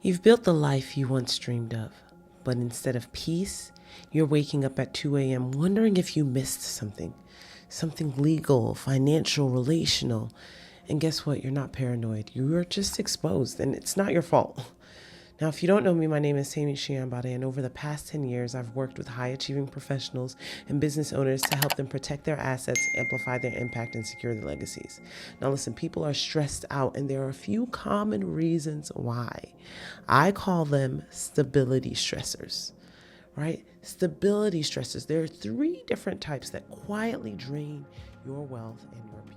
You've built the life you once dreamed of, but instead of peace, you're waking up at 2 a.m. wondering if you missed something legal, financial, relational. And guess what? You're not paranoid. You're just exposed, and it's not your fault. Now, if you don't know me, my name is Tammy Shiambade, and over the past 10 years, I've worked with high-achieving professionals and business owners to help them protect their assets, amplify their impact, and secure their legacies. Now, listen, people are stressed out, and there are a few common reasons why. I call them stability stressors, right? Stability stressors. There are 3 different types that quietly drain your wealth and your peace.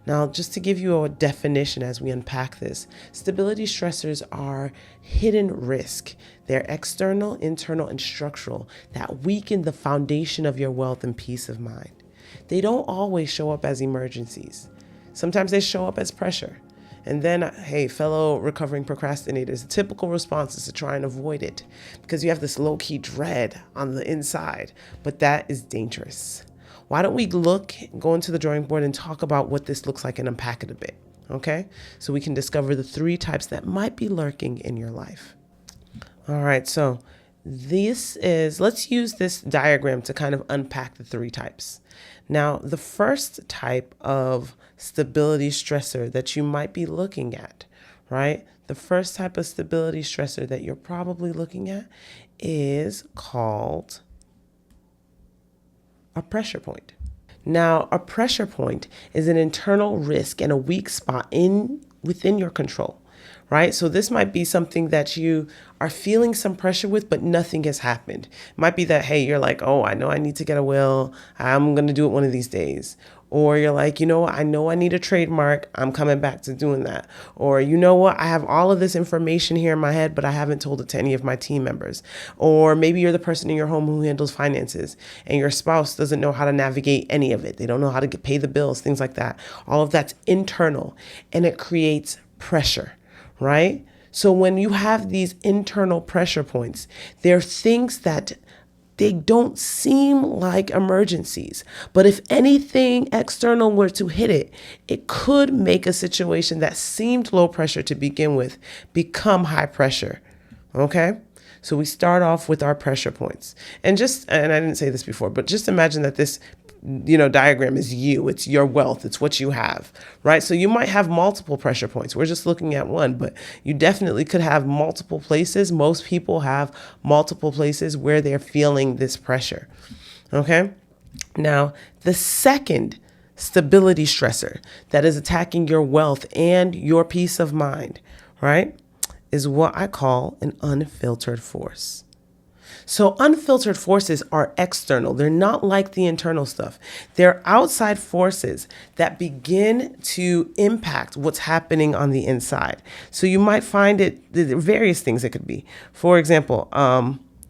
Now, just to give you a definition as we unpack this, stability stressors are hidden risk. They're external, internal, and structural that weaken the foundation of your wealth and peace of mind. They don't always show up as emergencies. Sometimes they show up as pressure. And then, hey, fellow recovering procrastinators, the typical response is to try and avoid it because you have this low-key dread on the inside, but that is dangerous. Why don't we go into the drawing board and talk about what this looks like and unpack it a bit, okay? So we can discover the 3 types that might be lurking in your life. All right, so let's use this diagram to kind of unpack the 3 types. Now, the first type of stability stressor that you might be looking at, right? The first type of stability stressor that you're probably looking at is called a pressure point. Now, a pressure point is an internal risk and a weak spot within your control, right? So this might be something that you are feeling some pressure with, but nothing has happened. It might be that, hey, you're like, oh, I know I need to get a will. I'm going to do it one of these days. Or you're like, you know what? I know I need a trademark. I'm coming back to doing that. Or, you know what? I have all of this information here in my head, but I haven't told it to any of my team members. Or maybe you're the person in your home who handles finances and your spouse doesn't know how to navigate any of it. They don't know how to pay the bills, things like that. All of that's internal and it creates pressure, right? So when you have these internal pressure points, there are things that they don't seem like emergencies, but if anything external were to hit it, it could make a situation that seemed low pressure to begin with become high pressure, okay? So we start off with our pressure points. And I didn't say this before, but just imagine that this diagram is you. It's your wealth. It's what you have, right? So you might have multiple pressure points. We're just looking at one, but you definitely could have multiple places. Most people have multiple places where they're feeling this pressure, okay? Now, the second stability stressor that is attacking your wealth and your peace of mind, right, is what I call an unfiltered force. So unfiltered forces are external. They're not like the internal stuff. They're outside forces that begin to impact what's happening on the inside. So you might find there are various things it could be. For example,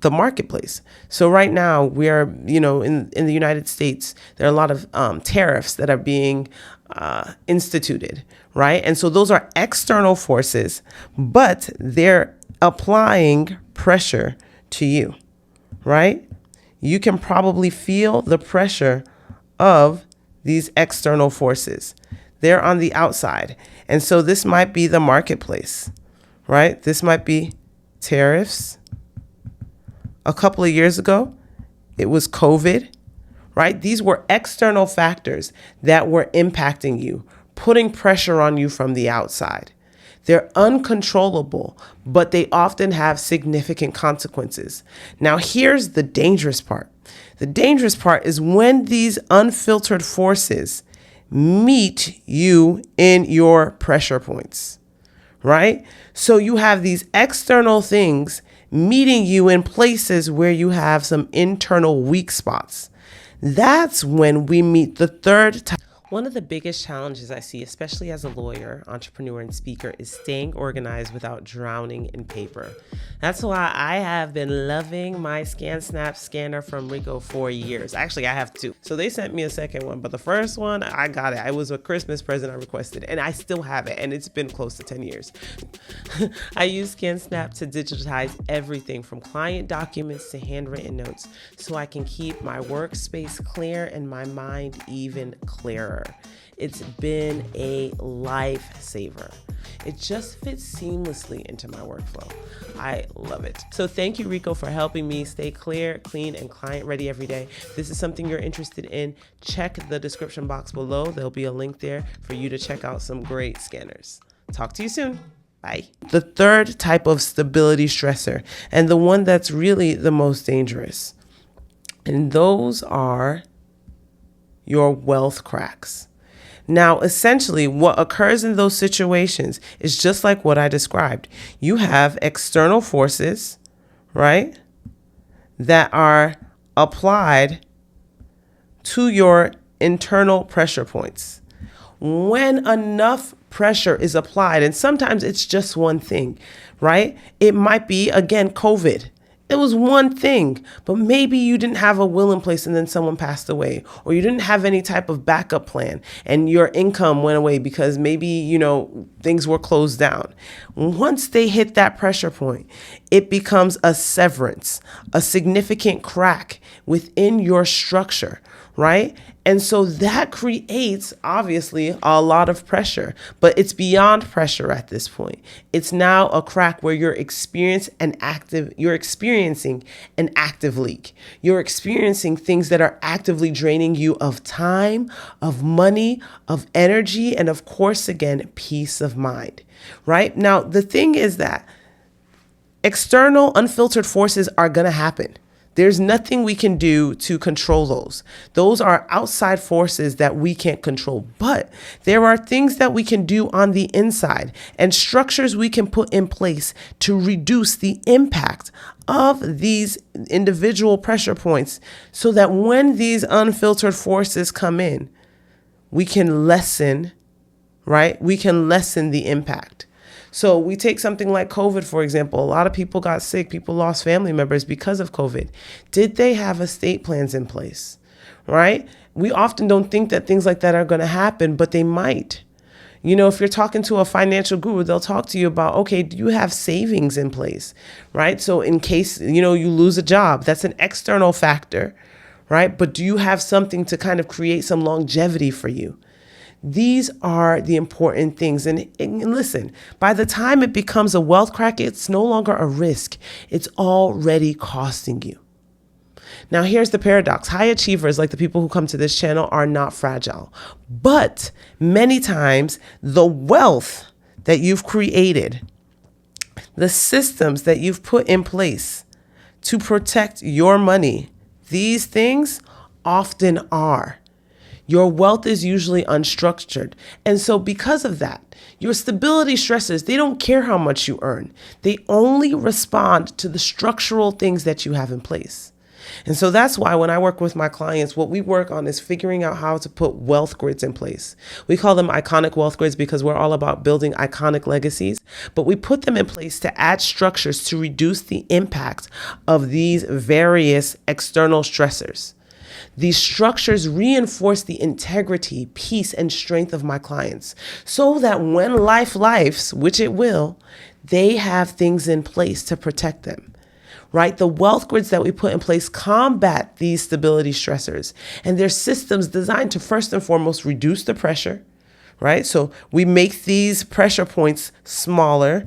the marketplace. So right now we are, in the United States, there are a lot of tariffs that are being instituted, right? And so those are external forces, but they're applying pressure to you, right? You can probably feel the pressure of these external forces. They're on the outside. And so this might be the marketplace, right? This might be tariffs. A couple of years ago, it was COVID, right? These were external factors that were impacting you, putting pressure on you from the outside. They're uncontrollable, but they often have significant consequences. Now, here's the dangerous part. The dangerous part is when these unfiltered forces meet you in your pressure points, right? So you have these external things meeting you in places where you have some internal weak spots. That's when we meet the third type. One of the biggest challenges I see, especially as a lawyer, entrepreneur, and speaker, is staying organized without drowning in paper. That's why I have been loving my ScanSnap scanner from Ricoh for years. Actually, I have 2. So they sent me a second one, but the first one, I got it. It was a Christmas present I requested, and I still have it, and it's been close to 10 years. I use ScanSnap to digitize everything from client documents to handwritten notes so I can keep my workspace clear and my mind even clearer. It's been a lifesaver. It just fits seamlessly into my workflow. I love it. So thank you, Rico, for helping me stay clear, clean, and client ready every day. If this is something you're interested in, check the description box below. There'll be a link there for you to check out some great scanners. Talk to you soon. Bye. The third type of stability stressor, and the one that's really the most dangerous, and those are your wealth cracks. Now, essentially, what occurs in those situations is just like what I described. You have external forces, right, that are applied to your internal pressure points. When enough pressure is applied, and sometimes it's just one thing, right? It might be, again, COVID. It was one thing, but maybe you didn't have a will in place and then someone passed away, or you didn't have any type of backup plan and your income went away because maybe, things were closed down. Once they hit that pressure point, it becomes a severance, a significant crack within your structure, right? And so that creates, obviously, a lot of pressure, but it's beyond pressure at this point. It's now a crack where you're experiencing an active leak. You're experiencing things that are actively draining you of time, of money, of energy, and of course, again, peace of mind, right? Now, the thing is that external unfiltered forces are going to happen. There's nothing we can do to control those. Those are outside forces that we can't control. But there are things that we can do on the inside and structures we can put in place to reduce the impact of these individual pressure points so that when these unfiltered forces come in, we can lessen, right? We can lessen the impact. So we take something like COVID, for example. A lot of people got sick. People lost family members because of COVID. Did they have estate plans in place, right? We often don't think that things like that are going to happen, but they might. If you're talking to a financial guru, they'll talk to you about, okay, do you have savings in place, right? So in case, you lose a job, that's an external factor, right? But do you have something to kind of create some longevity for you? These are the important things. And listen, by the time it becomes a wealth crack, it's no longer a risk. It's already costing you. Now, here's the paradox. High achievers, like the people who come to this channel, are not fragile. But many times, the wealth that you've created, the systems that you've put in place to protect your money, these things often are. Your wealth is usually unstructured. And so because of that, your stability stressors, they don't care how much you earn. They only respond to the structural things that you have in place. And so that's why when I work with my clients, what we work on is figuring out how to put wealth grids in place. We call them iconic wealth grids because we're all about building iconic legacies, but we put them in place to add structures to reduce the impact of these various external stressors. These structures reinforce the integrity, peace, and strength of my clients so that when life lifes, which it will, they have things in place to protect them, right? The wealth grids that we put in place combat these stability stressors, and they're systems designed to first and foremost reduce the pressure, right? So we make these pressure points smaller.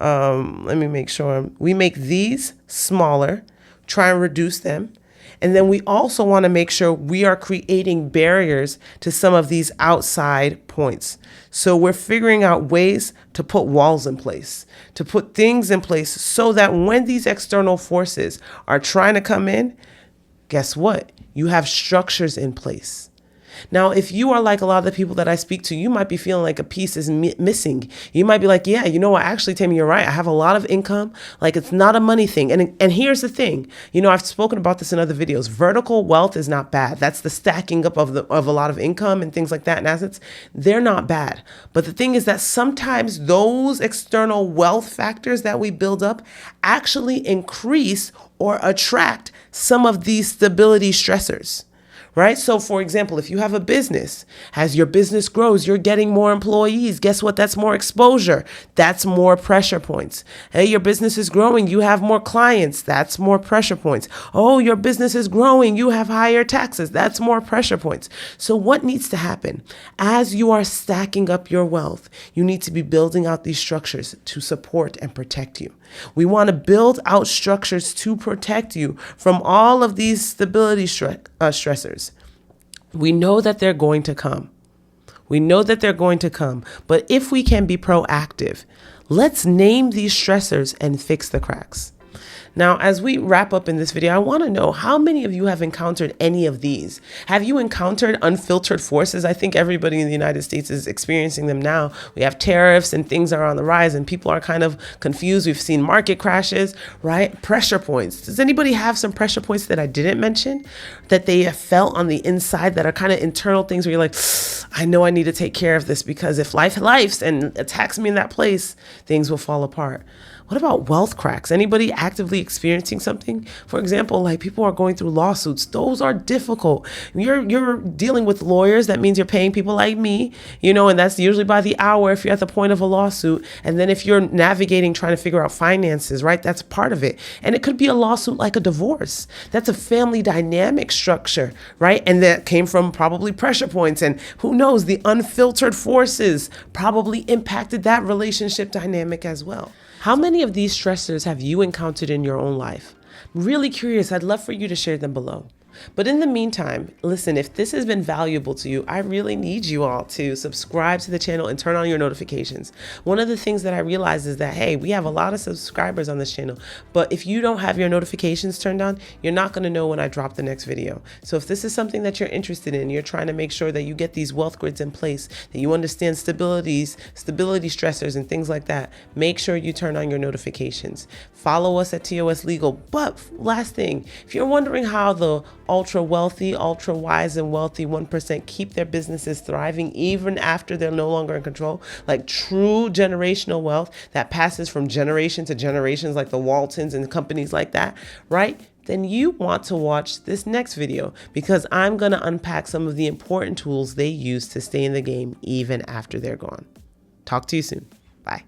Let me make sure. We make these smaller, try and reduce them. And then we also want to make sure we are creating barriers to some of these outside points. So we're figuring out ways to put walls in place, to put things in place so that when these external forces are trying to come in, guess what? You have structures in place. Now, if you are like a lot of the people that I speak to, you might be feeling like a piece is missing. You might be like, yeah, actually, Tammy, you're right. I have a lot of income. Like, it's not a money thing. And here's the thing. I've spoken about this in other videos. Vertical wealth is not bad. That's the stacking up of a lot of income and things like that and assets. They're not bad. But the thing is that sometimes those external wealth factors that we build up actually increase or attract some of these stability stressors. right? So for example, if you have a business, as your business grows, you're getting more employees. Guess what? That's more exposure. That's more pressure points. Hey, your business is growing. You have more clients. That's more pressure points. Oh, your business is growing. You have higher taxes. That's more pressure points. So what needs to happen? As you are stacking up your wealth, you need to be building out these structures to support and protect you. We want to build out structures to protect you from all of these stability stressors. We know that they're going to come. We know that they're going to come. But if we can be proactive, let's name these stressors and fix the cracks. Now, as we wrap up in this video, I want to know how many of you have encountered any of these. Have you encountered unfiltered forces? I think everybody in the United States is experiencing them now. We have tariffs and things are on the rise and people are kind of confused. We've seen market crashes, right? Pressure points. Does anybody have some pressure points that I didn't mention that they have felt on the inside that are kind of internal things where you're like, I know I need to take care of this because if life and attacks me in that place, things will fall apart. What about wealth cracks? Anybody actively experiencing something? For example, like people are going through lawsuits. Those are difficult. You're dealing with lawyers. That means you're paying people like me, and that's usually by the hour if you're at the point of a lawsuit. And then if you're navigating, trying to figure out finances, right? That's part of it. And it could be a lawsuit like a divorce. That's a family dynamic structure, right? And that came from probably pressure points. And who knows, the unfiltered forces probably impacted that relationship dynamic as well. How many of these stressors have you encountered in your own life? I'm really curious. I'd love for you to share them below. But in the meantime, listen, if this has been valuable to you, I really need you all to subscribe to the channel and turn on your notifications. One of the things that I realized is that, hey, we have a lot of subscribers on this channel, but if you don't have your notifications turned on, you're not going to know when I drop the next video. So if this is something that you're interested in, you're trying to make sure that you get these wealth grids in place, that you understand stability stressors and things like that, make sure you turn on your notifications. Follow us at TOS Legal. But last thing, if you're wondering how the ultra wealthy, ultra wise and wealthy 1% keep their businesses thriving even after they're no longer in control, like true generational wealth that passes from generation to generations, like the Waltons and companies like that, right? Then you want to watch this next video because I'm going to unpack some of the important tools they use to stay in the game even after they're gone. Talk to you soon. Bye.